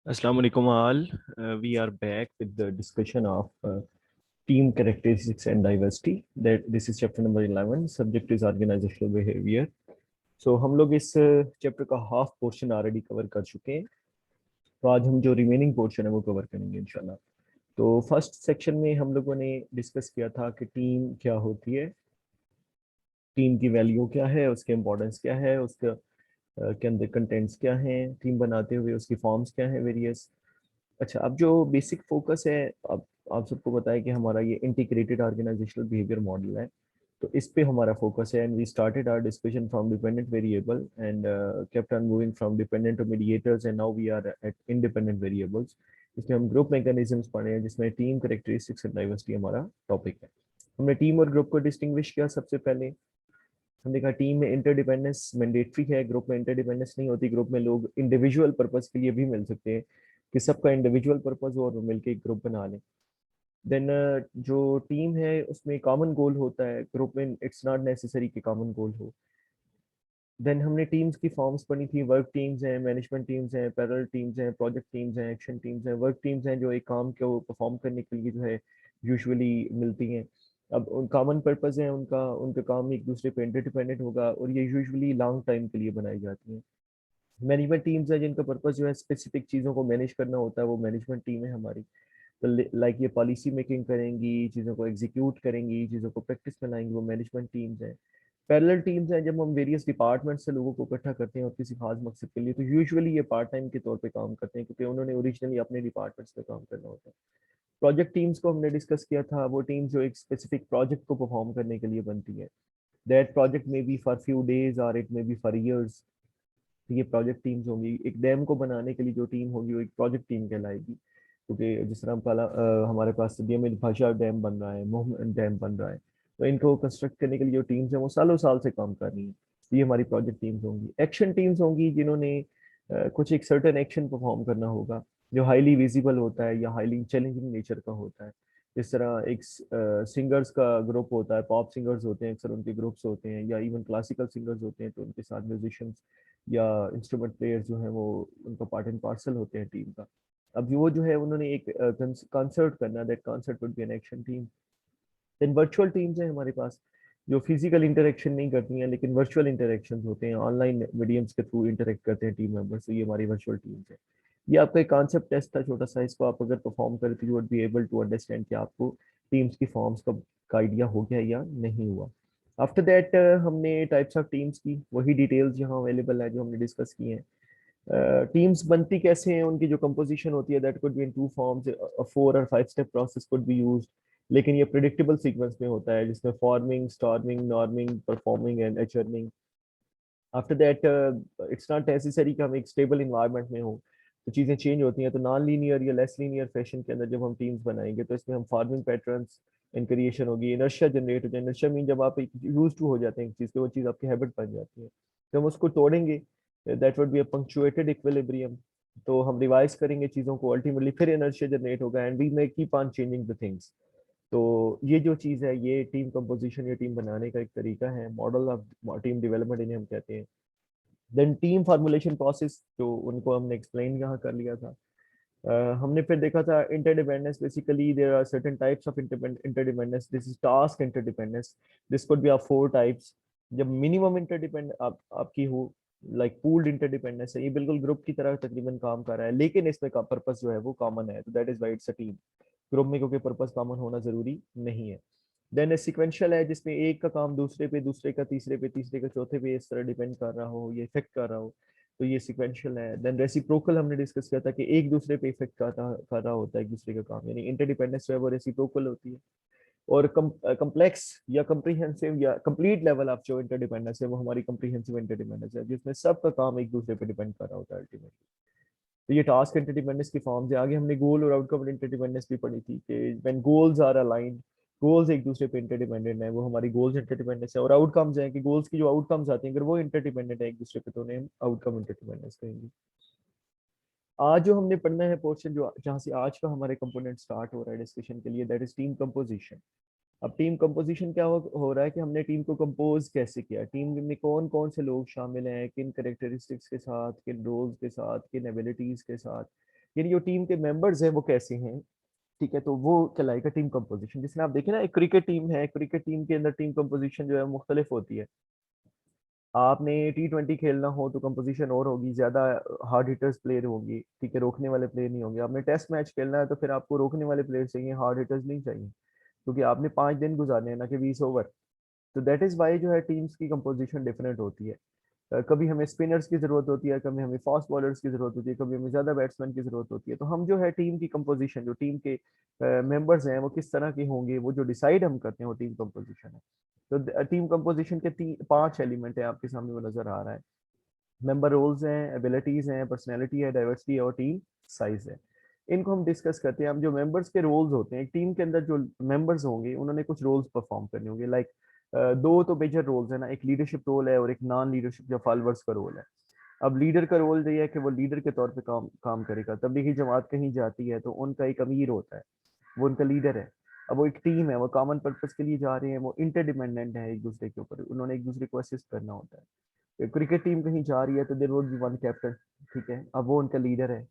Assalamu alaikum all. We are back with the discussion of team characteristics and diversity. That this is chapter number 11. Subject is organizational behavior. So हम लोग इस chapter का half portion already cover कर चुके हैं. तो आज हम जो रिमेनिंग पोर्शन है वो कवर करेंगे इंशाल्लाह. तो फर्स्ट सेक्शन में हम लोगों ने डिस्कस किया था कि टीम क्या होती है, टीम की वैल्यू क्या है, उसके इम्पोर्टेंस क्या है, उसका के अंदर कंटेंट्स क्या हैं, टीम बनाते हुए उसकी फॉर्म्स क्या है वेरियस. अच्छा, अब जो बेसिक फोकस है, अब आप सबको पता है कि हमारा ये इंटीग्रेटेड ऑर्गेनाइजेशनल बिहेवियर मॉडल है. तो इस पे हमारा फोकस है and we started our discussion from dependent variable and kept on moving from dependent to mediators and now we are at independent variables. इसमें हम ग्रुप मैकेनिज्म्स पढ़े हैं जिसमें टीम कैरेक्टरिस्टिक्स एंड डाइवर्सिटी हमारा टॉपिक है. हमने team और group को डिस्टिंग्विश किया. सबसे पहले हमने कहा टीम में इंटरडिपेंडेंस मैंडेटरी है, ग्रुप में इंटरडिपेंडेंस नहीं होती. ग्रुप में लोग इंडिविजुअल पर्पस के लिए भी मिल सकते हैं कि सबका इंडिविजुअल पर्पस हो और वो मिलकर एक ग्रुप बना लें. देन जो टीम है उसमें कॉमन गोल होता है, ग्रुप में इट्स नॉट नेसेसरी कि कॉमन गोल हो. देन हमने टीम्स की फॉर्म्स पढ़ी थी. वर्क टीम्स हैं, मैनेजमेंट टीम्स हैं, पैरेलल टीम्स हैं, प्रोजेक्ट टीम्स हैं, एक्शन टीम्स हैं. वर्क टीम्स हैं जो एक काम को परफॉर्म करने के लिए जो है यूजुअली मिलती हैं. अब उन कॉमन पर्पस है उनका उनका काम एक दूसरे पे इंटरडिपेंडेंट होगा और ये यूजुअली लॉन्ग टाइम के लिए बनाई जाती हैं. मैनेजमेंट टीम्स है जिनका पर्पस जो है स्पेसिफिक चीज़ों को मैनेज करना होता है, वो मैनेजमेंट टीम है हमारी. तो लाइक ये पॉलिसी मेकिंग करेंगी, चीज़ों को एग्जीक्यूट करेंगी, चीज़ों को प्रैक्टिस में लाएंगी, वो मैनेजमेंट टीम्स हैं. पैरेलल टीम्स हैं जब हम वेरियस डिपार्टमेंट से लोगों को इकट्ठा करते हैं और किसी खास मकसद के लिए, तो यूजुअली ये पार्ट टाइम के तौर पे काम करते हैं क्योंकि उन्होंने ओरिजिनली अपने डिपार्टमेंट्स पे काम करना होता है. प्रोजेक्ट टीम्स को हमने डिस्कस किया था. वो टीम जो एक स्पेसिफिक प्रोजेक्ट को परफॉर्म करने के लिए बनती है. दैट प्रोजेक्ट में बी फॉर फ्यू डेज और इट में बी फॉर ईयर्स. ये प्रोजेक्ट टीम्स होंगी. एक डैम को बनाने के लिए जो टीम होगी वो एक प्रोजेक्ट टीम कहलाएगी, क्योंकि जिस तरह हम हमारे पास में भाषा डैम बन रहा है, मोहम्मद डैम बन रहा है, तो इनको कंस्ट्रक्ट करने के लिए जो टीम्स हैं वो सालों साल से काम कर रही हैं. ये हमारी प्रोजेक्ट टीम्स होंगी. एक्शन टीम्स होंगी जिन्होंने कुछ एक सर्टेन एक्शन परफॉर्म करना होगा जो हाईली विजिबल होता है या हाईली चैलेंजिंग नेचर का होता है. जिस तरह एक सिंगर्स का ग्रुप होता है, पॉप सिंगर्स होते हैं अक्सर, उनके ग्रुप्स होते हैं, या इवन क्लासिकल सिंगर्स होते हैं तो उनके साथ म्यूजिशियंस या इंस्ट्रूमेंट प्लेयर्स जो है वो उनका पार्ट एंड पार्सल होते हैं टीम का. अब वो जो है उन्होंने एक कंसर्ट करना, that concert would be an action team. Then virtual teams हैं हमारे पास जो फिजिकल इंटरेक्शन नहीं करती हैं लेकिन वर्चुअल इंटरेक्शन होते हैं, ऑनलाइन मीडियम्स के थ्रू इंटरेक्ट करते हैं टीम मेंबर्स. तो ये हमारी वर्चुअल टीम्स है. ये आपका एक कॉन्सेप्ट टेस्ट था छोटा सा. इसको आप अगर परफॉर्म करें तो you would be able to understand कि आपको टीम्स की फॉर्म्स का आइडिया हो गया या नहीं हुआ. आफ्टर दैट हमने टाइप्स ऑफ टीम्स की वही डिटेल्स यहाँ अवेलेबल है जो हमने डिस्कस की हैं. टीम्स बनती कैसे हैं, उनकी जो कंपोजिशन होती है that could be in two forms. 4 और 5 step process could be used, लेकिन ये प्रिडिक्टेबल सीक्वेंस में होता है जिसमें forming, storming, norming, performing and adjourning. After that it's not necessary कि हम एक स्टेबल इन्वायरमेंट में हो, तो चीज़ें चेंज होती हैं. तो नॉन लीनियर या लेस लीनियर फैशन के अंदर जब हम टीम्स बनाएंगे तो इसमें हम फॉर्मिंग पैटर्न्स इन क्रिएशन होगी, इनर्शिया जनरेट हो जाए. इनर्शिया मीन जब आप यूज टू हो जाते हैं एक चीज़ पे, वो चीज़ आपकी हैबिट बन जाती है. जब हम उसको तोड़ेंगे that would be a punctuated equilibrium. तो हम रिवाइज करेंगे चीज़ों को, अल्टीमेटली फिर एनर्शिया जनरेट होगा and we may keep on changing the things. तो ये जो चीज़ है ये टीम कंपोजिशन या टीम बनाने का एक तरीका है, मॉडल ऑफ टीम डेवलपमेंट इन्हें हम कहते हैं. देन टीम फार्मूलेशन प्रोसेस जो उनको हमने एक्सप्लेन यहाँ कर लिया था. हमने फिर देखा था interdependence. Basically there are certain types of interdependence. This is task interdependence. This could be of 4 types. जब मिनिमम इंटरडिपेंड आपकी हो, लाइक पूल्ड इंटरडिपेंडेंस है, ये बिल्कुल ग्रुप की तरह तकरीबन काम कर रहा है लेकिन इसमें का पर्पस जो है वो कॉमन है, तो that is why it's a team. Group में क्योंकि पर्पस कॉमन होना जरूरी नहीं है. देन सिक्वेंशियल है जिसमें एक का काम दूसरे पे, दूसरे का तीसरे पे, तीसरे का चौथे पे इस तरह डिपेंड कर रहा हो, ये इफेक्ट कर रहा हो, तो ये सिक्वेंशियल है. देन रेसिप्रोकल हमने डिस्कस किया था कि एक दूसरे पे इफेक्ट कर रहा होता है एक दूसरे का काम, यानी इंटरडिपेंडेंस जो है वो रेसिप्रोकल होती है. और कम्प्लेक्स या कम्प्रीहेंसिव या कंप्लीट लेवल ऑफ जो इंटरडिपेंडेंस है वो हमारी कम्प्रीहेंसिव इंटरडिपेंडेंस है जिसमें सबका काम एक दूसरे पे डिपेंड कर रहा होता है अल्टीमेटली. तो ये टास्क इंटरडिपेंडेंस की फॉर्म्स है. आगे हमने गोल और आउटकम इंटरडिपेंडेंस भी पढ़ी थी कि when goals are aligned, goals एक दूसरे पे इंटरडिपेंडेंट है, वो हमारी गोल्स इंटरडिपेंडेंस है. और आउटकम्स हैं कि गोल्स की जो आउटकम्स आती हैं अगर वो इंटरडिपेंडेंट है एक दूसरे पे तो उन्हें हम आउटकम इंटरडिपेंडेंस कहेंगे. आज जो हमने पढ़ना है पोर्शन जो जहाँ से आज का हमारे कंपोनेंट स्टार्ट हो रहा है डिस्कशन के लिए, दैट इज टीम कंपोजिशन. अब टीम कंपोजिशन क्या हो रहा है कि हमने टीम को कंपोज कैसे किया, टीम में कौन कौन से लोग शामिल हैं, किन करेक्टरिस्टिक्स के साथ, किन रोल्स के साथ, किन एबिलिटीज के साथ. यानी जो टीम के मेंबर्स हैं वो कैसे हैं, ठीक है, तो वो कहलाएगा टीम कंपोजिशन। जिसमें आप देखें ना, एक क्रिकेट टीम है, क्रिकेट टीम के अंदर टीम कंपोजिशन जो है मुख्तलिफ होती है। आपने T20 खेलना हो तो कंपोजिशन और होगी, ज्यादा हार्ड हिटर्स प्लेयर होंगी, ठीक है, रोकने वाले प्लेयर नहीं होंगे। आपने टेस्ट मैच खेलना है तो फिर आपको रोकने वाले प्लेयर चाहिए, हार्ड हिटर्स नहीं चाहिए, क्योंकि आपने 5 दिन गुजारने हैं ना कि 20 ओवर। तो दैट इज वाई जो है टीम्स की कंपोजिशन डिफरेंट होती है। कभी हमें स्पिनर्स की जरूरत होती है, कभी हमें फास्ट बॉलर्स की जरूरत होती है, कभी हमें ज्यादा बैट्समैन की जरूरत होती है। तो हम जो है टीम की कंपोजिशन, जो टीम के मेंबर्स हैं वो किस तरह के होंगे, वो जो डिसाइड हम करते हैं वो टीम कंपोजिशन है। तो टीम कंपोजिशन के 5 एलिमेंट है आपके सामने, वो नजर आ रहा है। मेंबर रोल्स हैं, एबिलिटीज हैं, पर्सनैलिटी है, डाइवर्सिटी है और टीम साइज है। इनको हम डिस्कस करते हैं। हम जो मेंबर्स के रोल्स होते हैं, एक टीम के अंदर जो मेंबर्स होंगे उन्होंने कुछ रोल्स परफॉर्म करने होंगे। लाइक दो तो मेजर रोल्स है ना, एक लीडरशिप रोल है और एक नॉन लीडरशिप या फॉलोअर्स का रोल है। अब लीडर का रोल ये है कि वो लीडर के तौर पे काम काम करेगा। तबलीगी जमात कहीं जाती है तो उनका एक अमीर होता है, वो उनका लीडर है। अब वो एक टीम है, वो कॉमन पर्पस के लिए जा रहे हैं, वो इंटरडिपेंडेंट है एक दूसरे के ऊपर, उन्होंने एक दूसरे को असिस्ट करना होता है। क्रिकेट टीम कहीं जा रही है तो there would be one captain, ठीक है, अब वो उनका लीडर है।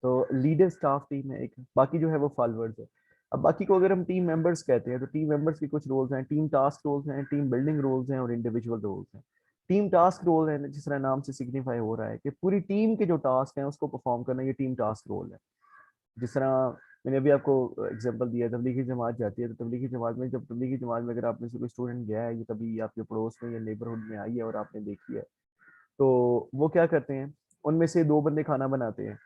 तो लीडर स्टाफ टीम है एक, बाकी जो है वो फॉलोअर्स है। अब बाकी को अगर हम टीम मेंबर्स कहते हैं तो टीम मेंबर्स के कुछ रोल्स हैं, टीम टास्क रोल्स हैं, टीम बिल्डिंग रोल्स हैं और इंडिविजुअल रोल्स हैं। टीम टास्क रोल है, जिस तरह नाम से सिग्निफाई हो रहा है कि पूरी टीम के जो टास्क हैं उसको परफॉर्म करना, ये टीम टास्क रोल है। जिस तरह मैंने अभी आपको एग्जांपल दिया, तबलीगी जमात जाती है तो तबलीगी जमात में, जब तबलीगी जमात में अगर आप में से कोई स्टूडेंट गया है, ये कभी आपके पड़ोस में या नेबरहुड में आई है और आपने देखी है, तो वो क्या करते हैं, उनमें से 2 बंदे खाना बनाते हैं,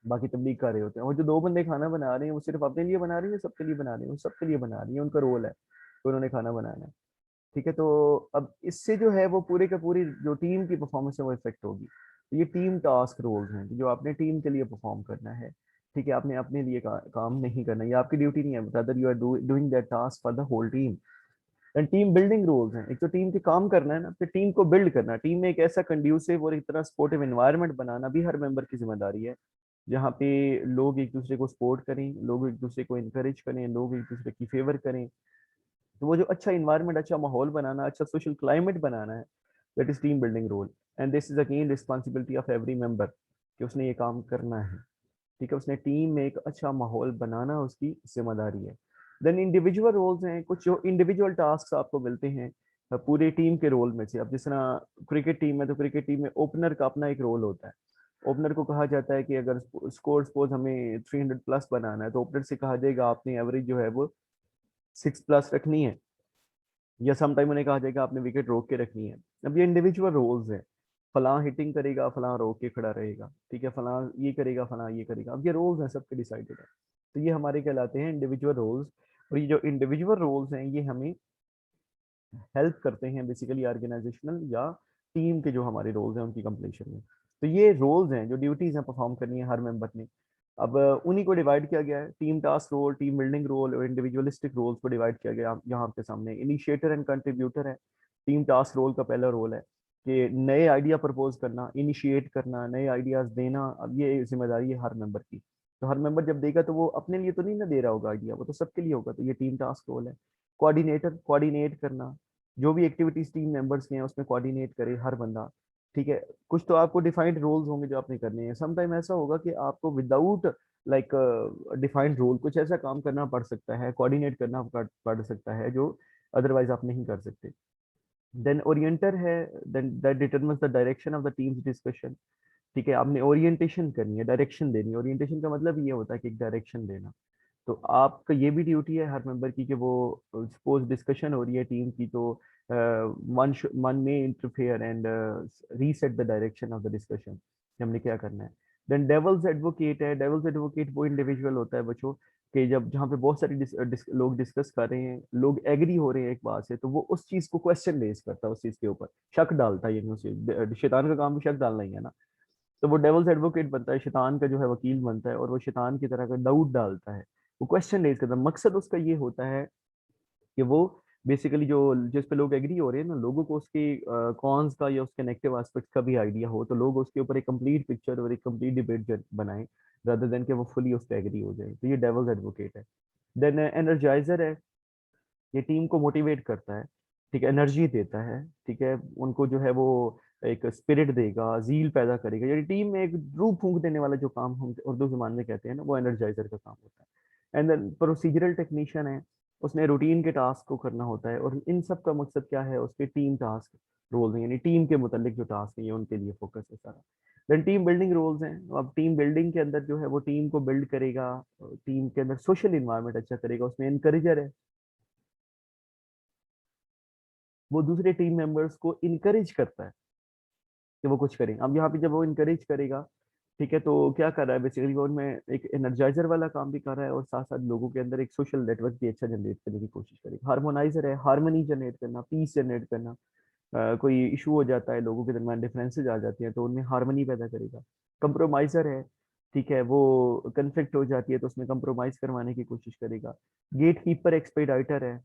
बाकी तबलीग कर रहे होते हैं। और जो 2 बंदे खाना बना रहे हैं वो सिर्फ अपने लिए बना रहे हैं, सबके लिए बना रहे हैं, वो सबके लिए बना रही है, उनका रोल है, तो उन्होंने खाना बनाना है, ठीक है। तो अब इससे जो है वो पूरे का पूरी जो टीम की परफॉर्मेंस है वो इफेक्ट होगी। तो ये टीम टास्क रोल्स हैं जो आपने टीम के लिए परफॉर्म करना है, ठीक है। आपने अपने लिए काम नहीं करना, ये आपकी ड्यूटी नहीं है, rather you are doing that task for the whole team. And team building roles हैं, एक तो टीम के काम करना है ना, फिर टीम को बिल्ड करना, टीम में एक ऐसा कंड्यूसिव और एक तरह सपोर्टिव एनवायरनमेंट बनाना भी हर मेंबर की जिम्मेदारी है, जहाँ पे लोग एक दूसरे को सपोर्ट करें, लोग एक दूसरे को इनकरेज करें, लोग एक दूसरे की फेवर करें। तो वो जो अच्छा इन्वायरमेंट, अच्छा माहौल बनाना, अच्छा सोशल क्लाइमेट बनाना है, that is team building role. And this is again responsibility of every member कि उसने ये काम करना है, ठीक है, उसने टीम में एक अच्छा माहौल बनाना उसकी जिम्मेदारी है। देन इंडिविजुअल रोल्स हैं, कुछ जो इंडिविजुअल टास्क आपको मिलते हैं पूरे टीम के रोल में से। अब जिस तरह क्रिकेट टीम है तो क्रिकेट टीम में ओपनर का अपना एक रोल होता है। ओपनर को कहा जाता है कि अगर स्कोर सपोज हमें 300+ बनाना है तो ओपनर से कहा जाएगा आपने एवरेज जो है वो 6+ रखनी है, या समटाइम उन्हें कहा जाएगा आपने विकेट रोक के रखनी है। अब ये इंडिविजुअल रोल्स है, फलां हिटिंग करेगा, फलां रोक के खड़ा रहेगा, ठीक है, फलां ये करेगा, फलां ये करेगा। अब ये रोल्स हैं, सबके डिसाइडेड है, तो ये हमारे कहलाते हैं इंडिविजुअल रोल्स। और ये जो इंडिविजुअल रोल्स हैं ये हमें हेल्प करते हैं बेसिकली ऑर्गेनाइजेशनल या टीम के जो हमारे रोल्स हैं उनकी कंप्लीशन में। तो ये रोल्स हैं जो ड्यूटीज हैं परफॉर्म करनी है हर मेंबर ने। अब उन्हीं को डिवाइड किया गया है, team task role, team building role और इंडिविजुअलिस्टिक रोल्स को डिवाइड किया गया यहाँ आपके सामने। इनिशिएटर एंड कंट्रीब्यूटर है, टीम टास्क रोल का पहला रोल है कि नए आइडिया प्रपोज करना, इनिशिएट करना, नए आइडियाज देना। अब ये जिम्मेदारी है हर मेंबर की। तो हर मेंबर जब देगा तो वो अपने लिए तो नहीं ना दे रहा होगा आइडिया, वो तो सबके लिए होगा, तो ये टीम टास्क रोल है। कोऑर्डिनेटर, कोऑर्डिनेट करना, जो भी एक्टिविटीज टीम मेंबर्स के हैं उसमें कोऑर्डिनेट करे हर बंदा, ठीक है। कुछ तो आपको डिफाइंड रोल्स होंगे जो आपने करने हैं। समटाइम ऐसा होगा कि आपको विदाउट लाइक डिफाइंड रोल कुछ ऐसा काम करना पड़ सकता है, कोऑर्डिनेट करना पड़ सकता है जो अदरवाइज आप नहीं कर सकते। देन ओरिएंटर है, then that determines the direction of the team's discussion, ठीक है। आपने ओरिएंटेशन करनी है, डायरेक्शन देनी है। ओरिएंटेशन का मतलब ये होता है कि एक डायरेक्शन देना। तो आपका ये भी ड्यूटी है हर मेंबर की कि वो सपोज डिस्कशन हो रही है टीम की, तो वन में interfere and reset the direction of the discussion कि हमने क्या करना है। देन डेवल्स एडवोकेट है, डेवल्स एडवोकेट वो इंडिविजुअल होता है बच्चों कि जब जहाँ पे बहुत सारे लोग डिस्कस कर रहे हैं, लोग एग्री हो रहे हैं एक बात से, तो वो उस चीज को क्वेश्चन रेज करता है, उस चीज के ऊपर शक डालता है। ये उसे शैतान का काम भी शक डालना ही है ना, तो वो डेवल्स एडवोकेट बनता है, शैतान का जो है वकील बनता है, और वो शैतान की तरह का डाउट डालता है, वो क्वेश्चन रेज करता है। मकसद उसका ये होता है कि वो बेसिकली जो जिस पे लोग एग्री हो रहे हैं ना, लोगों को उसके कॉन्स का या उसके नेगेटिव एस्पेक्ट का भी आइडिया हो, तो लोग उसके ऊपर एक कंप्लीट पिक्चर और एक कंप्लीट डिबेट बनाएं, रादर देन कि वो फुली उस पर एग्री हो जाए। तो ये डेवल्स एडवोकेट है। देन एनर्जाइजर है, ये टीम को मोटिवेट करता है, ठीक है, एनर्जी देता है, ठीक है, उनको जो है वो एक स्पिरिट देगा, जील पैदा करेगा। यानी टीम में एक रूह फूंक देने वाला जो काम हम उर्दू जुबान में कहते हैं ना, वो एनर्जाइजर का काम होता है। एंड देन प्रोसीजरल टेक्नीशियन है, उसने रूटीन के टास्क को करना होता है, और इन सब का मकसद क्या है, उसके टीम टास्क रोल है, यानी टीम के मुतालिक जो टास्क है उनके लिए फोकस है सारा। देन टीम बिल्डिंग रोल्स हैं। अब टीम बिल्डिंग के अंदर जो है वो टीम को बिल्ड करेगा, टीम के अंदर सोशल इन्वायरमेंट अच्छा करेगा, उसमें इनकरेजर है, वो दूसरे टीम मेंबर्स को इनकरेज करता है कि वो कुछ करें। अब यहाँ पे जब वो इनकरेज करेगा, ठीक है, तो क्या कर रहा है बेसिकली, वो उनमें एक एनर्जाइजर वाला काम भी कर रहा है, और साथ साथ लोगों के अंदर एक सोशल नेटवर्क भी अच्छा जनरेट करने की कोशिश करेगा। हार्मोनाइजर है, हार्मनी जनरेट करना, पीस जनरेट करना। कोई इशू हो जाता है, लोगों के दरमियान डिफरेंसेज आ जाती हैं, तो उनमें हार्मनी पैदा करेगा। कंप्रोमाइजर है, ठीक है, वो कन्फ्लिक्ट हो जाती है तो उसमें कंप्रोमाइज करवाने की कोशिश करेगा। गेट कीपर एक्सपेडाइटर है।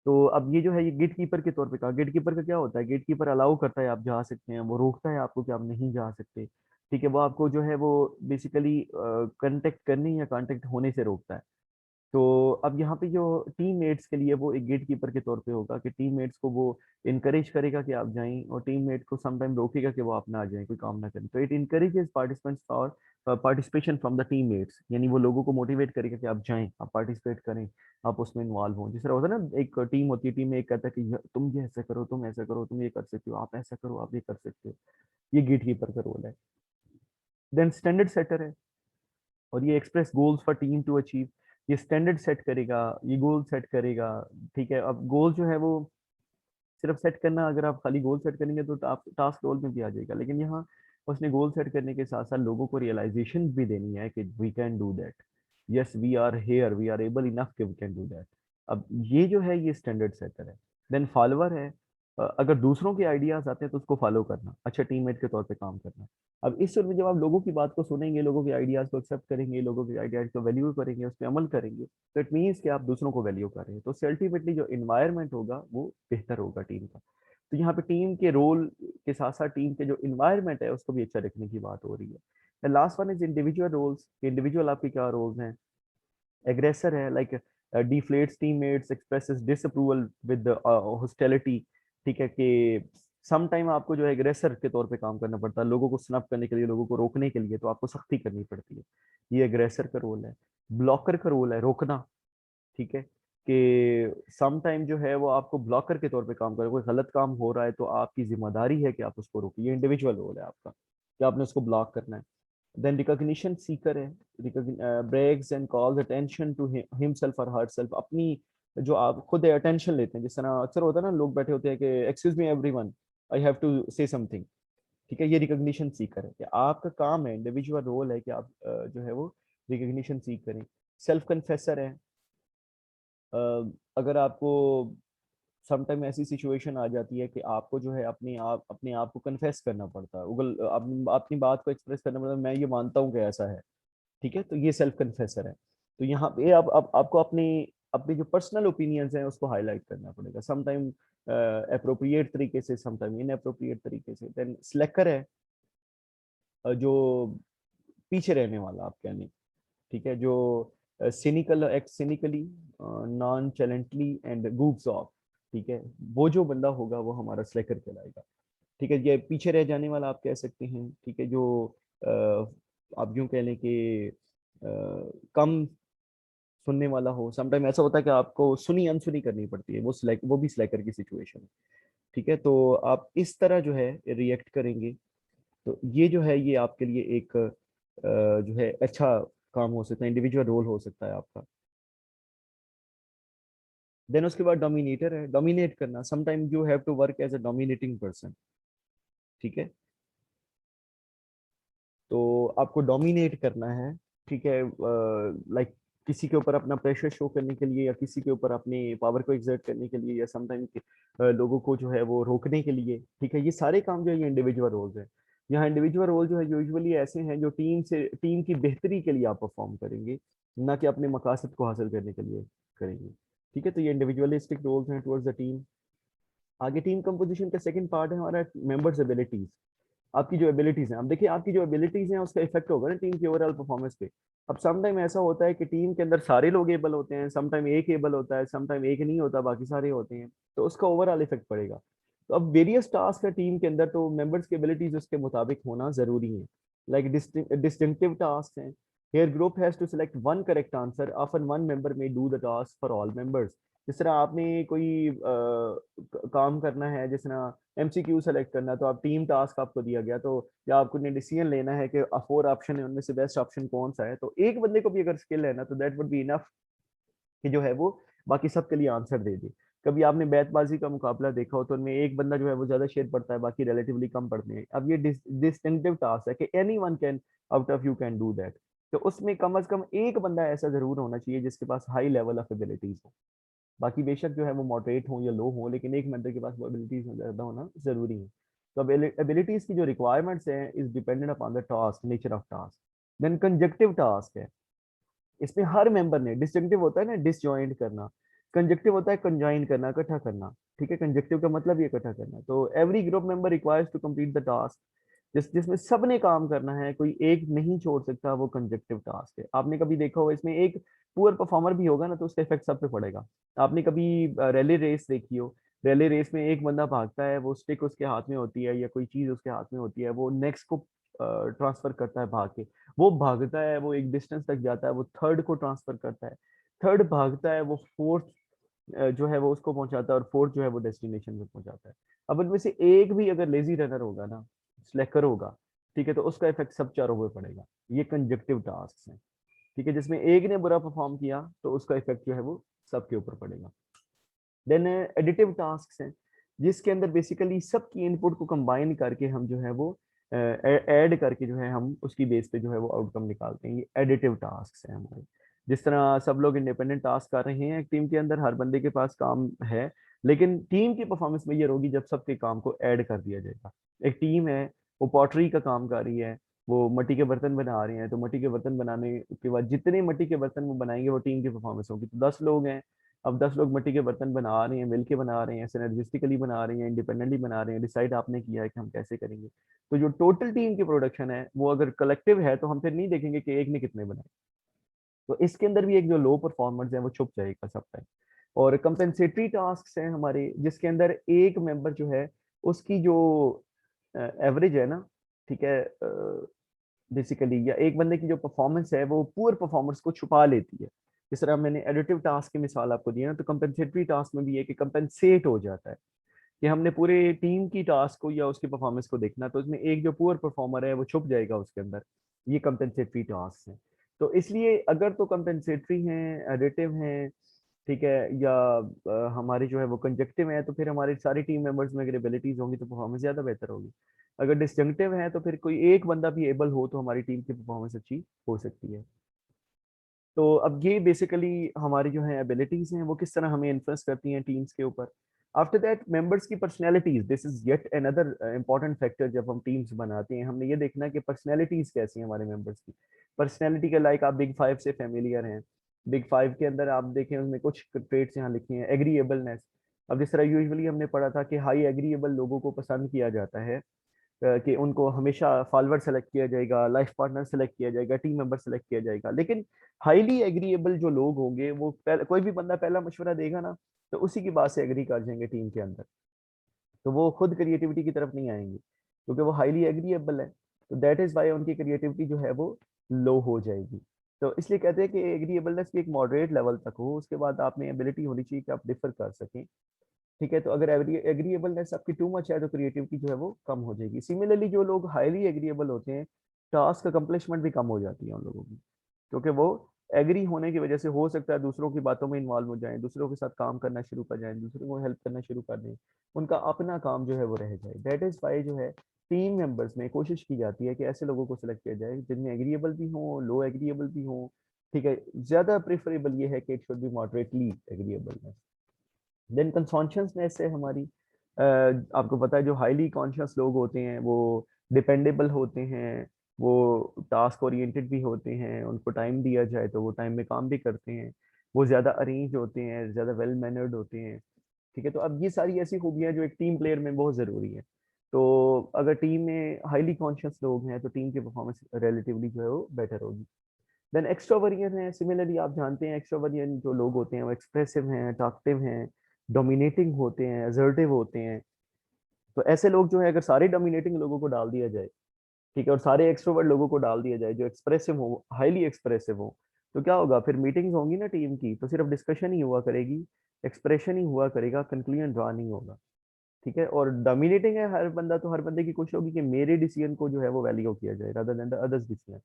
तो अब ये जो है, ये गेट कीपर के तौर पे कहा। गेट कीपर का क्या होता है, गेट कीपर अलाउ करता है आप जा सकते हैं, वो रोकता है आपको कि आप नहीं जा सकते, ठीक है, वो आपको जो है वो बेसिकली कांटेक्ट करने या कांटेक्ट होने से रोकता है। तो अब यहाँ पे जो टीममेट्स के लिए वो एक गेट कीपर के तौर पे होगा कि टीममेट्स को वो इनकरेज करेगा कि आप जाएं, और टीममेट को समटाइम रोकेगा कि वो आप ना जाएं, कोई काम ना करें। तो it encourages participants for participation from the teammates, यानी वो लोगों को मोटिवेट करेगा कि आप जाएं, आप पार्टिसिपेट करें, आप उसमें इन्वॉल्व हों। जिस तरह होता है ना, एक टीम होती है, टीम में एक कहता है कि तुम ये ऐसा करो, तुम ऐसा करो, तुम ये कर सकते हो, आप ऐसा करो, आप ये कर सकते हो। ये गेट कीपर का रोल है। देन स्टैंडर्ड सेटर है, और ये express goals for team to achieve. ये स्टैंडर्ड सेट करेगा, ये गोल सेट करेगा, ठीक है। अब गोल जो है वो सिर्फ सेट करना, अगर आप खाली गोल सेट करेंगे तो आप टास्क रोल में भी आ जाएगा, लेकिन यहाँ उसने गोल सेट करने के साथ साथ लोगों को रियलाइजेशन भी देनी है कि we can do that, yes we are here, we are able enough कि वी कैन डू दैट। अब ये जो है ये स्टैंडर्ड सेटर है। देन फॉलोअर है, अगर दूसरों के आइडियाज आते हैं तो उसको फॉलो करना, अच्छा टीममेट के तौर पे काम करना। अब इस सुर में जब आप लोगों की बात को सुनेंगे, लोगों के आइडियाज को एक्सेप्ट करेंगे, लोगों के आइडियाज को वैल्यू करेंगे, उस पर अमल करेंगे, तो इट मीन्स कि आप दूसरों को वैल्यू कर रहे हैं, तो उससे अल्टीमेटली जो इन्वायरमेंट होगा वो बेहतर होगा टीम का। तो यहाँ पे टीम के रोल के साथ साथ टीम के जो इन्वायरमेंट है उसको भी अच्छा रखने की बात हो रही है। Last one is individual roles. Individual आपके क्या रोल्स हैं? एग्रेसर है, like deflates teammates, expresses disapproval with the hostility, ठीक है, कि सम टाइम आपको जो है एग्रेसर के तौर पे काम करना पड़ता है, लोगों को स्नप करने के लिए, लोगों को रोकने के लिए, तो आपको सख्ती करनी पड़ती है। ये एग्रेसर का रोल है। ब्लॉकर का रोल है रोकना, ठीक है, कि सम टाइम जो है वो आपको ब्लॉकर के तौर पे काम करे, कोई गलत काम हो रहा है तो आपकी जिम्मेदारी है कि आप उसको रोकिए, ये इंडिविजुअल रोल है आपका कि आपने उसको ब्लॉक करना है। देन रिकॉग्निशन सीकर है, breaks and calls attention to himself और हरसेल्फ, अपनी जो आप खुद अटेंशन लेते हैं, जिस तरह अक्सर होता है ना, लोग बैठे होते हैं कि excuse me everyone, I have to say something, ठीक है, ये रिकॉग्निशन सीकर है कि आपका काम है, इंडिविजुअल रोल है कि आप जो है वो रिकॉग्निशन सीख करें। सेल्फ कन्फेसर है, अगर आपको समटाइम ऐसी सिचुएशन आ जाती है कि आपको जो है अपने आप को कन्फेस करना पड़ता है, उगल अपनी बात को एक्सप्रेस करना पड़ता है, मैं ये मानता हूँ कि ऐसा है, ठीक है, तो ये सेल्फ कन्फेसर है। तो यहाँ पे आप आपको अपनी अपनी जो पर्सनल ओपिनियंस हैं उसको हाईलाइट करना पड़ेगा, समटाइम अप्रोप्रिएट तरीके से, समटाइम इनअप्रोप्रिएट तरीके से। देन स्लैकर है, जो पीछे रहने वाला आप कहने, ठीक है, जो cynical act cynically, nonchalantly and goofs off, ठीक है, वो जो बंदा होगा वो हमारा स्लेकर कहलाएगा, ठीक है। ये पीछे रह जाने वाला आप कह सकते हैं, ठीक है, जो आप यूं कह लें कि कम सुनने वाला हो। समटाइम ऐसा होता है कि आपको सुनी अनसुनी करनी पड़ती है, वो भी स्लेकर की सिचुएशन है, ठीक है। तो आप इस तरह जो है रिएक्ट करेंगे, तो ये जो है ये आपके लिए एक जो है अच्छा काम हो सकता है, इंडिविजुअल रोल हो सकता है आपका। देन उसके बाद डोमिनेटर है, डोमिनेट करना, sometime you have to work as a dominating person, ठीक है, तो आपको डोमिनेट करना है, ठीक है, लाइक किसी के ऊपर अपना प्रेशर शो करने के लिए, या किसी के ऊपर अपनी पावर को एग्जर्ट करने के लिए, या समटाइम लोगों को जो है वो रोकने के लिए, ठीक है, ये सारे काम जो है ये इंडिविजुअल रोल्स है। यहाँ इंडिविजुअल रोल जो है यूजुअली ऐसे हैं जो टीम की बेहतरी के लिए आप परफॉर्म करेंगे, ना कि अपने मकासद को हासिल करने के लिए करेंगे, ठीक है। तो ये इंडिविजुअलिस्टिक रोल्स हैं टुवर्ड्स द टीम। आगे टीम कंपोजिशन का सेकंड पार्ट है हमारा मेंबर्स एबिलिटीज। आपकी जो एबिलिटीज हैं, अब देखिए आपकी जो एबिलिटीज हैं उसका इफेक्ट होगा ना टीम की ओवरऑल परफॉर्मेंस पे। अब सम टाइम ऐसा होता है कि टीम के अंदर सारे लोग एबल होते हैं, सम टाइम एक एबल होता है, सम टाइम एक नहीं होता, बाकी सारे होते हैं, तो उसका ओवरऑल इफेक्ट पड़ेगा। तो अब वेरियस टास्क है टीम के अंदर, तो मेंबर्स की एबिलिटीज उसके मुताबिक होना जरूरी है। लाइक डिस्टिंक्टिव टास्क हैं, here group has to select one correct answer, often one member may do the task for all members। जिस तरह आपने कोई काम करना है, जिस तरह एमसीक्यू सेलेक्ट करना है, तो आप टीम टास्क आपको दिया गया, तो या आपको डिसीजन लेना है कि 4 ऑप्शन है, उनमें से बेस्ट ऑप्शन कौन सा है, तो एक बंदे को भी अगर स्किल है ना, तो दैट वुड बी इनफ कि जो है वो बाकी सबके लिए आंसर दे दे। कभी आपने बैतबाजी का मुकाबला देखा हो, तो उनमें एक बंदा जो है वो ज्यादा शेर पड़ता है, बाकी रिलेटिवली कम पड़ते हैं। अब ये डिस्टिंक्टिव टास्क है कि any one can out of you can do that, तो उसमें कम से कम एक बंदा ऐसा जरूर होना चाहिए जिसके पास हाई लेवल ऑफ एबिलिटीज हो। बाकी बेशक जो है वो मॉडरेट हो या लो हो, लेकिन एक मेंबर के पास वो एबिलिटीज ज्यादा होना जरूरी है। तो अब एबिलिटीज की जो रिक्वायरमेंट्स हैं is dependent upon the task, nature of task. Then conjunctive task है, इसमें हर मेंबर ने, डिस्टिंक्टिव होता है ना डिसजॉइंट करना, कंजक्टिव होता है कंजाइन करना, इकट्ठा करना। ठीक है, कंजक्टिव का मतलब ये इकट्ठा करना। तो every group member requires to complete the task, जिसमें सबने काम करना है, कोई एक नहीं छोड़ सकता, वो कंजक्टिव टास्क है। आपने कभी देखा हो इसमें एक पुअर परफॉर्मर भी होगा ना, तो उसका इफेक्ट सब पे पड़ेगा। आपने कभी रैली रेस देखी हो, रैली रेस में एक बंदा भागता है, वो स्टिक उसके हाथ में होती है या कोई चीज उसके हाथ में होती है, वो नेक्स्ट को ट्रांसफर करता है भाग के, वो भागता है, वो एक डिस्टेंस तक जाता है, वो थर्ड को ट्रांसफर करता है, थर्ड भागता है, वो फोर्थ जो है वो उसको पहुंचाता है, और फोर्थ जो है वो डेस्टिनेशन में पहुंचाता है। अब इनमें से एक भी अगर लेजी रनर होगा ना, स्लैकर होगा, ठीक है, तो उसका इफेक्ट सब चारों पे पड़ेगा। ये कंजक्टिव टास्क हैं, ठीक है, जिसमें एक ने बुरा परफॉर्म किया तो उसका इफेक्ट जो है वो सबके ऊपर पड़ेगा। देन एडिटिव टास्क हैं, जिसके अंदर बेसिकली सबकी इनपुट को कंबाइन करके हम जो है वो ऐड करके जो है हम उसकी बेस पे जो है वो आउटकम निकालते हैं। ये एडिटिव टास्क हैं हमारे। जिस तरह सब लोग इंडिपेंडेंट टास्क कर रहे हैं टीम के अंदर, हर बंदे के पास काम है, लेकिन टीम की परफॉर्मेंस में ये होगी जब सबके काम को ऐड कर दिया जाएगा। एक टीम है, वो पॉटरी का काम कर रही है, वो मिट्टी के बर्तन बना रहे हैं, तो मिट्टी के बर्तन बनाने के बाद जितने मिट्टी के बर्तन वो बनाएंगे वो टीम की परफॉर्मेंस होगी। तो 10 लोग हैं, अब 10 लोग मिट्टी के बर्तन बना रहे हैं, मिलके बना रहे हैं, सिनर्जिस्टिकली बना रहे हैं, इंडिपेंडेंटली बना रहे हैं, डिसाइड आपने किया है कि हम कैसे करेंगे। तो जो टोटल टीम की प्रोडक्शन है वो अगर कलेक्टिव है, तो हम फिर नहीं देखेंगे कि एक ने कितने बनाए। तो इसके अंदर भी एक जो लो परफॉर्मर्स है वो छुप जाएगा सब टाइम। और कंपेंसेटरी टास्क हैं हमारे, जिसके अंदर एक मेंबर जो है उसकी जो एवरेज है ना, ठीक है, बेसिकली, या एक बंदे की जो परफॉर्मेंस है वो पुअर परफॉर्मर्स को छुपा लेती है। जिस तरह मैंने एडिटिव टास्क की मिसाल आपको दी है ना, तो कंपेंसेटरी टास्क में भी है कि कंपेंसेट हो जाता है कि हमने पूरे टीम की टास्क को या उसकी परफॉर्मेंस को देखना, तो उसमें एक जो पुअर परफॉर्मर है वो छुप जाएगा उसके अंदर। ये कंपेंसेटरी टास्क है। तो इसलिए अगर तो कंपेंसेटरी हैं, एडिटिव हैं, ठीक है, या हमारी जो है वो कंजक्टिव है, तो फिर हमारी सारी टीम मेंबर्स में अगर एबिलिटीज होंगी तो परफॉर्मेंस ज्यादा बेहतर होगी। अगर डिस्जंक्टिव है तो फिर कोई एक बंदा भी एबल हो तो हमारी टीम की परफॉर्मेंस अच्छी हो सकती है। तो अब ये बेसिकली हमारी जो है एबिलिटीज हैं वो किस तरह हमें इन्फ्लुएंस करती हैं टीम्स के ऊपर। आफ्टर दैट मेंबर्स की personalities, this is yet another important factor. जब हम टीम्स बनाते हैं हमने ये देखना कि पर्सनैलिटीज कैसी हैं हमारे मेंबर्स की। पर्सनैलिटी का लाइक आप बिग फाइव से फेमिलियर हैं, बिग फाइव के अंदर आप देखें उसमें कुछ ट्रेट्स यहाँ लिखे हैं। एग्रीएबलनेस, अब जिस तरह यूजुअली हमने पढ़ा था कि हाई एग्रीएबल लोगों को पसंद किया जाता है, कि उनको हमेशा फॉलोअर सेलेक्ट किया जाएगा, लाइफ पार्टनर सेलेक्ट किया जाएगा, टीम मेंबर सेलेक्ट किया जाएगा। लेकिन हाईली एग्रीएबल जो लोग होंगे वो कोई भी बंदा पहला मशवरा देगा ना, तो उसी की बात से एग्री कर जाएंगे टीम के अंदर, तो वो खुद क्रिएटिविटी की तरफ नहीं आएंगे क्योंकि वो हाईली एग्रीएबल है। तो दैट इज वाई उनकी क्रिएटिविटी जो है वो लो हो जाएगी। तो इसलिए कहते हैं कि एग्रीएबलनेस भी एक मॉडरेट लेवल तक हो, उसके बाद आप में एबिलिटी होनी चाहिए कि आप डिफर कर सकें। ठीक है, तो अगर एग्रीएबलनेस आपकी टू मच है तो क्रिएटिविटी जो है वो कम हो जाएगी। सिमिलरली जो लोग हाईली एग्रीएबल होते हैं, टास्क अकम्पलिशमेंट भी कम हो जाती है उन लोगों की, क्योंकि वो एग्री होने की वजह से हो सकता है दूसरों की बातों में इन्वॉल्व हो जाएं, दूसरों के साथ काम करना शुरू कर जाएं, दूसरों को हेल्प करना शुरू कर दें, उनका अपना काम जो है वो रह जाए। दैट इज वाई जो है टीम मेंबर्स में कोशिश की जाती है कि ऐसे लोगों को सिलेक्ट किया जाए जिनमें एग्रीएबल भी हो, लो एग्रीएबल भी हो। ठीक है, ज्यादा प्रेफरेबल ये है कि it should be moderately agreeable. Then conscientiousness है हमारी, आपको पता है जो हाईली कॉन्शियस लोग होते हैं वो डिपेंडेबल होते हैं, वो टास्क ओरिएंटेड भी होते हैं, उनको टाइम दिया जाए तो वो टाइम में काम भी करते हैं, वो ज़्यादा अरेंज होते हैं, ज़्यादा वेल मैनर्ड होते हैं। ठीक है, तो अब ये सारी ऐसी खूबियाँ जो एक टीम प्लेयर में बहुत ज़रूरी है। तो अगर टीम में हाईली कॉन्शियस लोग हैं तो टीम की परफॉर्मेंस रिलेटिवली जो है वो बेटर होगी। देन एक्स्ट्रोवर्जियन है, सिमिलरली आप जानते हैं एक्स्ट्रोवर्जियन जो लोग होते हैं वो एक्सप्रेसिव हैं, टॉकटिव हैं, डोमिनेटिंग होते हैं, असर्टिव होते हैं। तो ऐसे लोग जो है, अगर सारे डोमिनेटिंग लोगों को डाल दिया जाए, ठीक है, और सारे एक्सट्रोवर्ट लोगों को डाल दिया जाए जो एक्सप्रेसिव हो, हाईली एक्सप्रेसिव हो, तो क्या होगा फिर? मीटिंग्स होंगी ना टीम की, तो सिर्फ डिस्कशन ही हुआ करेगी, एक्सप्रेशन ही हुआ करेगा, कंक्लूजन ड्रा नहीं होगा। ठीक है, और डोमिनेटिंग है हर बंदा, तो हर बंदे की कोशिश होगी कि मेरे डिसीजन को जो है वो वैल्यू किया जाए rather than the others decision.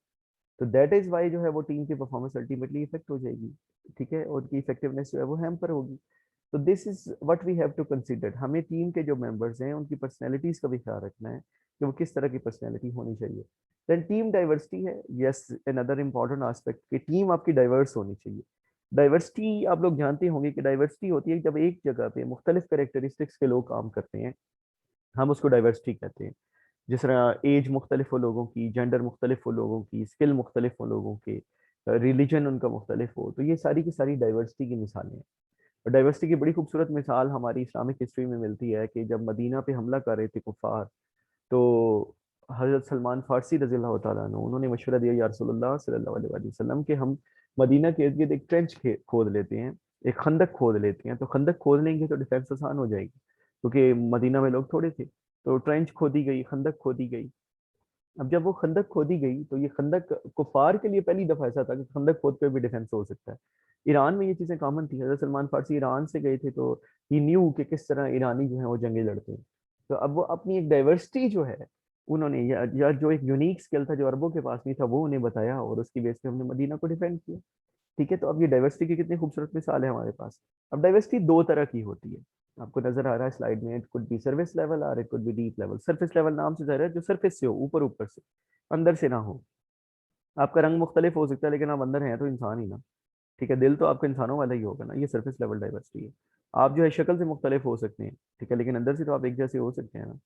तो दैट इज वाई जो है वो टीम की परफॉर्मेंस अल्टीमेटली इफेक्ट हो जाएगी। ठीक है, और उनकी इफेक्टिवनेस जो है वो हैम्पर होगी। तो this is what we have to consider. हमें टीम के जो मेंबर्स हैं उनकी पर्सनैलिटीज का भी ख्याल रखना है कि वो किस तरह की पर्सनैलिटी होनी चाहिए। देन टीम डाइवर्सिटी है, यस, अनदर इम्पॉर्टेंट एस्पेक्ट कि टीम आपकी डाइवर्स होनी चाहिए। डाइवर्सिटी आप लोग जानते होंगे कि डाइवर्सिटी होती है जब एक जगह पे मुख्तलिफ कैरेक्टरिस्टिक्स के लोग काम करते हैं, हम उसको डाइवर्सिटी कहते हैं। जिस तरह एज मुख्तलिफ हो लोगों की, जेंडर मुख्तलिफ हो लोगों की, स्किल मुख्तलिफ हो लोगों के, रिलीजन उनका मुख्तलिफ हो, तो ये सारी की सारी डाइवर्सिटी की मिसालें हैं। और डाइवर्सिटी की बड़ी खूबसूरत मिसाल हमारी इस्लामिक हिस्ट्री में मिलती है कि जब मदीना पे हमला कर रहे थे कुफार, तो हज़रत सलमान फारसी रज़ी अल्लाह तआला अन्हु, उन्होंने मशवरा दिया या रसूलुल्लाह सल्लल्लाहु अलैहि वसल्लम कि हम मदीना के इर्द गिर्द एक ट्रेंच खोद लेते हैं, एक खंदक खोद लेते हैं। तो खंदक खोद लेंगे तो डिफेंस आसान हो जाएगी, क्योंकि मदीना में लोग थोड़े थे। तो ट्रेंच खोदी गई, खंदक खोदी गई। अब जब वो खंदक खोदी गई तो ये खंदक कुफार के लिए पहली दफा ऐसा था कि खंदक खोद कर भी डिफेंस हो सकता है। ईरान में ये चीजें कॉमन थी, हज़रत सलमान फारसी ईरान से गए थे, तो ही न्यू कि किस तरह ईरानी जो है वो जंगें लड़ते हैं। तो अब वो अपनी एक डाइवर्सिटी जो है उन्होंने, या जो एक यूनिक स्किल था जो अरबों के पास नहीं था, वो उन्हें बताया, और उसकी बेस पे हमने मदीना को डिफेंड किया। ठीक है, तो अब ये डाइवर्सिटी की कितनी खूबसूरत मिसाल है हमारे पास। अब डाइवर्सिटी दो तरह की होती है, आपको नजर आ रहा है स्लाइड में। It could be service level और it could be deep level. Surface level नाम से जाहिर है जो सर्फेस से हो, ऊपर ऊपर से, अंदर से ना हो। आपका रंग मुख्तलिफ हो सकता है लेकिन आप अंदर हैं तो इंसान ही ना। ठीक है, दिल तो आपका इंसानों वाला ही होगा ना, ये सरफेस लेवल डाइवर्सिटी है। आप जो है शक्ल से मुख्तलिफ हो सकते हैं, ठीक है, लेकिन अंदर से तो आप एक जैसे हो सकते हैं ना।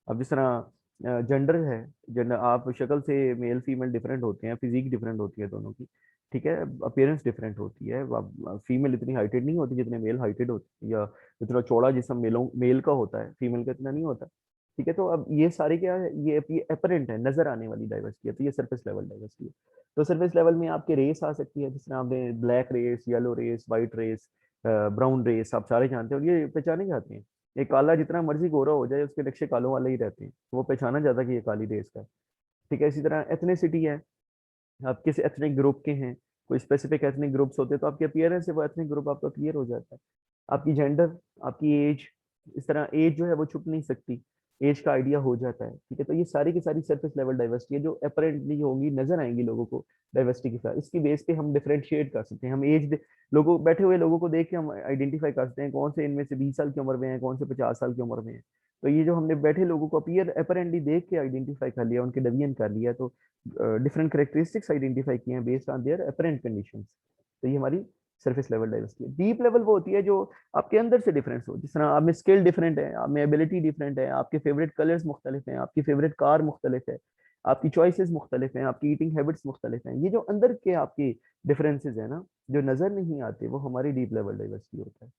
अब जिस तरह जेंडर है, जेंडर आप शक्ल से मेल फीमेल डिफरेंट होते हैं, फिजिक डिफरेंट होती है दोनों की। ठीक है, अपीयरेंस डिफरेंट होती है। फीमेल इतनी हाइटेड नहीं होती जितने मेल हाइटेड होती है, या इतना चौड़ा जिसम मेल का होता है, फीमेल का इतना नहीं होता। ठीक है, तो अब ये सारे क्या है, ये अपरेंट है, नजर आने वाली डाइवर्सिटी है, तो ये सरफेस लेवल डाइवर्सिटी है। तो सर्विस लेवल में आपके रेस आ सकती है, जिस तरह आपने black race, yellow race, white race, brown race, आप सारे जानते हो, ये पहचाने जाते हैं। एक काला जितना मर्जी गोरा हो जाए, उसके नक्शे कालों वाले ही रहते हैं, तो वो पहचाना जाता है कि ये काली रेस का है। ठीक है, इसी तरह एथनिसिटी है, आप किस एथनिक ग्रुप के हैं, कोई स्पेसिफिक एथनिक ग्रुप्स होते हैं तो आपकी अपीयरेंस से वो एथनिक ग्रुप आपका क्लियर हो जाता है। आपकी जेंडर, आपकी एज, इस तरह एज जो है वो छुप नहीं सकती, एज का आइडिया हो जाता है। ठीक है, तो ये सारी की सारी सरफेस लेवल डाइवर्सिटी है जो अपेरेंटली होंगी, नजर आएंगी लोगों को डाइवर्सिटी के साथ। इसकी बेस पे हम डिफरेंशिएट कर सकते हैं, हम एज लोगों, बैठे हुए लोगों को देख के हम आइडेंटिफाई कर सकते हैं कौन से इनमें से 20 साल की उम्र में है, कौन से 50 साल की उम्र में है। तो ये जो हमने बैठे लोगों को अपीयर अपेरेंटली देख के आइडेंटिफाई कर लिया, उनके डिवीजन कर लिया, तो डिफरेंट करेक्टरिस्टिक्स आइडेंटिफाई किए हैं based on their apparent conditions. तो ये हमारी सरफेस लेवल डाइवर्सिटी है। डीप लेवल वो होती है जो आपके अंदर से डिफरेंस हो, जिस तरह आप में स्किल डिफरेंट है, आप में एबिलिटी डिफरेंट है, आपके फेवरेट कलर्स मुख्तलिफ हैं, आपकी फेवरेट कार मुख्तलिफ है, आपकी चॉइसेस मुख्तलिफ हैं, आपकी ईटिंग हैबिट्स मुख्तलिफ हैं। ये जो अंदर के आपके डिफरेंसेस है ना, जो नजर नहीं आते, वो हमारी डीप लेवल डाइवर्सिटी होता है।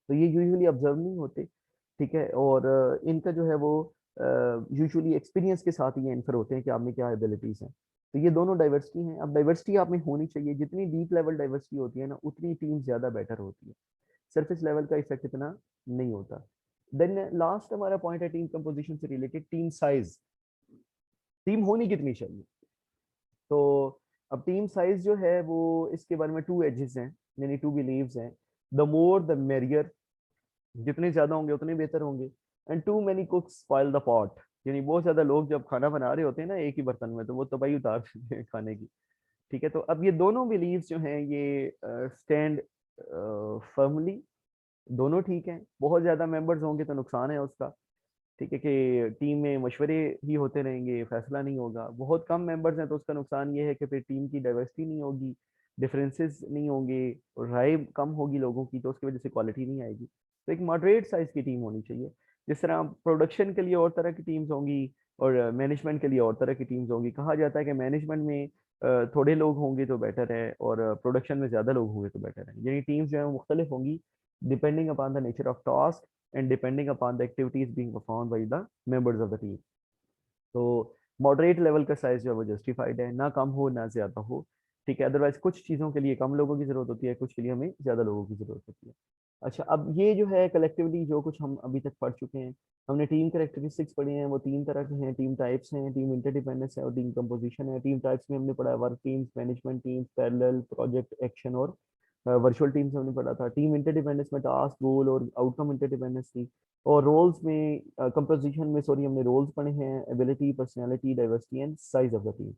तो ये यूजुअली ऑब्जर्व नहीं होते। ठीक है, और इनका जो है वो यूजुअली एक्सपीरियंस के साथ ये इन्फर होते हैं कि आप में क्या एबिलिटीज हैं। तो ये दोनों डाइवर्सिटी हैं। अब डाइवर्सिटी आप में होनी चाहिए, जितनी डीप लेवल डाइवर्सिटी होती है ना, उतनी टीम ज्यादा बेटर होती है। सरफेस लेवल का इफेक्ट इतना नहीं होता। देन लास्ट हमारा पॉइंट है टीम कंपोजिशन से रिलेटेड, टीम साइज। टीम होनी कितनी चाहिए? तो अब टीम साइज जो है वो, इसके बारे में टू एजेस हैं, यानी टू बिलीव्स हैं। द मोर द मेरियर, जितने ज्यादा होंगे उतने बेहतर होंगे। And too many cooks spoil the pot, यानी बहुत ज्यादा लोग जब खाना बना रहे होते हैं ना एक ही बर्तन में, तो वो तबाही उतार देते हैं खाने की। ठीक है, तो अब ये दोनों बिलीव्स जो हैं ये स्टैंड फर्मली, दोनों ठीक हैं। बहुत ज्यादा मेंबर्स होंगे तो नुकसान है उसका। ठीक है, कि टीम में मशवरे ही होते रहेंगे, फैसला नहीं होगा। बहुत कम मेंबर्स हैं तो उसका नुकसान ये है कि फिर टीम की डाइवर्सिटी नहीं होगी, डिफरेंसेस नहीं होंगे, और राय कम होगी लोगों की, तो उसकी वजह से क्वालिटी नहीं आएगी। तो एक मॉडरेट साइज की टीम होनी चाहिए। जिस तरह प्रोडक्शन के लिए और तरह की टीम्स होंगी, और मैनेजमेंट के लिए और तरह की टीम्स होंगी। कहा जाता है कि मैनेजमेंट में थोड़े लोग होंगे तो बेटर है, और प्रोडक्शन में ज़्यादा लोग होंगे तो बेटर है। यानी टीम्स जो है वो मुख्तलिफ होंगी, depending upon the nature of task and depending upon the activities being performed by the members of the team. तो मॉडरेट लेवल का साइज जो है वो जस्टिफाइड है, ना कम हो ना ज्यादा हो। ठीक है, अदरवाइज कुछ चीज़ों के लिए कम लोगों की जरूरत होती है, कुछ के लिए हमें ज्यादा लोगों की जरूरत होती है। अच्छा, अब ये जो है कलेक्टिवली जो कुछ हम अभी तक पढ़ चुके हैं, हमने टीम कैरेक्टरिस्टिक्स पढ़े हैं, वो 3 तरह के हैं, टीम टाइप्स हैं, टीम इंटरडिपेंडेंस है और टीम कंपोजिशन है। टीम टाइप्स में हमने पढ़ा work teams, management teams, parallel, project, action और वर्चुअल टीम्स हमने पढ़ा था। टीम इंटरडिपेंडेंस में टास्क, गोल और आउटकम इंटरडिपेंडेंस थी। और रोल्स में कंपोजिशन में सॉरी हमने रोल्स पढ़े हैं, ability, personality, diversity and size of the team.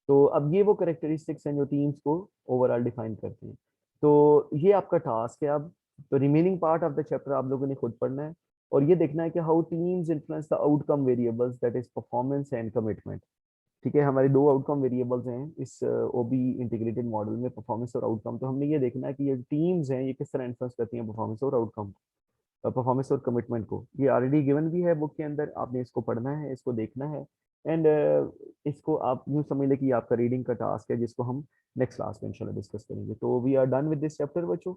तो अब ये वो करेक्टरिस्टिक्स हैं जो टीम्स को ओवरऑल डिफाइन करते हैं। तो ये आपका टास्क है अब। तो remaining part of the chapter आप लोगों ने खुद पढ़ना है और ये देखना है कि how teams influence the outcome variables, that is performance and commitment. ठीक है, हमारे 2 आउटकम वेरिएबल्स हैं इस ओबी इंटीग्रेटेड मॉडल में, परफॉर्मेंस और आउटकम। तो हमने ये देखना है कि ये टीम्स हैं ये किस तरह इन्फ्लुएंस करती हैं परफॉर्मेंस और आउटकम, परफॉर्मेंस और कमिटमेंट को। ये ऑलरेडी गिवन भी है बुक के अंदर, आपने इसको पढ़ना है, इसको देखना है। एंड इसको आप यूँ समझ लें कि ये आपका रीडिंग का टास्क है जिसको हम नेक्स्ट क्लास में इंशाल्लाह डिस्कस करेंगे। तो we are done with this chapter बच्चों।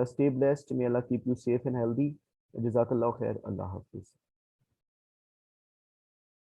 Stay blessed, may Allah keep you safe and healthy. जज़ाकल्लाह खैर, अल्लाह हाफिज़।